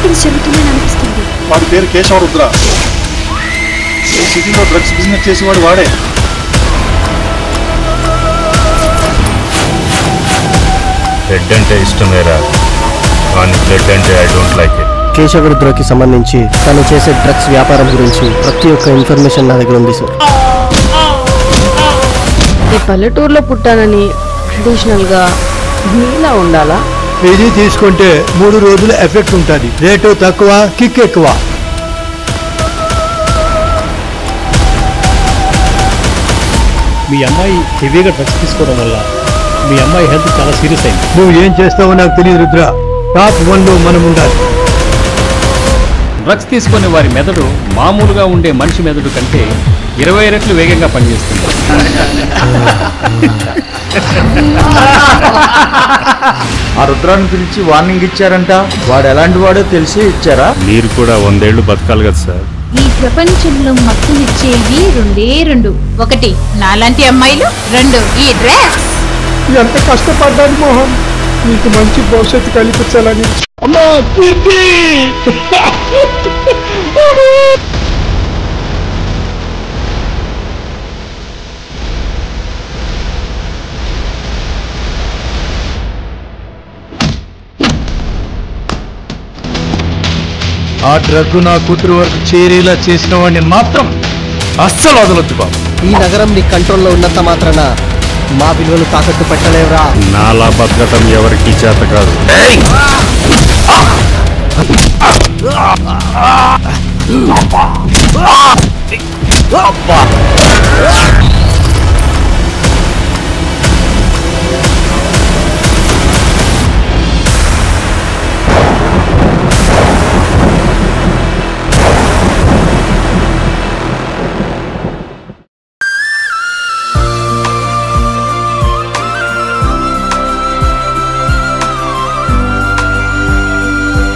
Things జరుగుతున్నాయని అనిపిస్తుంది. వాడి పేరు కేశవ రుద్ర. ఈ సిటీలో డ్రగ్స్ బిజినెస్ చేసేవాడు వాడే. రెడ్ అంటే ఇష్టమేరా, కానీ బ్లడ్ అంటే I don't like it. Keshava రుద్రకి సంబంధించి తను చేసే డ్రగ్స్ వ్యాపారం గురించి ప్రతి ఒక్క ఇన్ఫర్మేషన్ నా దగ్గర ఉంది సార్. ఈ పల్లెటూరులో పుట్టానని ట్రెడిషనల్ గా నీలా ఉండాలా? ఇది తీసుకుంటే 3 రోజులు ఎఫెక్ట్ ఉంటుంది. రేటు తక్కువ, కిక్ ఎక్కువ. మీ అమ్మాయి హెవీగా డ్రగ్స్ తీసుకోవడం వల్ల మీ అమ్మాయి హెల్త్ చాలా సీరియస్ అయింది. నువ్వు ఏం చేస్తావో నాకు తెలియదు రుద్ర. టాప్ 1లో మనం ఉండాలి. డ్రగ్స్ తీసుకునే వారి మెదడు మామూలుగా ఉండే మనిషి మెదడు కంటే 20 రెట్లు వేగంగా పనిచేస్తుంది. ఆ రుద్రాన్ని పిలిచి వార్నింగ్ ఇచ్చారంట. వాడు ఎలాంటి వాడో తెలిసి ఇచ్చారా? మీరు కూడా 100 ఏళ్ళు బతకాలి కదా సార్. ఈ ప్రపంచంలో మత్తునిచ్చేవి 2 ఒకటి నాలాంటి అమ్మాయిలు, 2 ఈ డ్రగ్స్. ఎంత కష్టపడ్డాను మోహన్, నీకు మంచి భవిష్యత్తు కల్పించాలని. ఆ డ్రగ్ నా కూతురు వరకు చేరేలా చేసిన వాడిని మాత్రం అస్సలు వదలొద్దు బాబు. ఈ నగరం నీ కంట్రోల్లో ఉన్నంత మాత్రాన మా విలువలు తాకట్టు పెట్టలేవురా. నాలా బతకటం ఎవరికి చేత కాదు.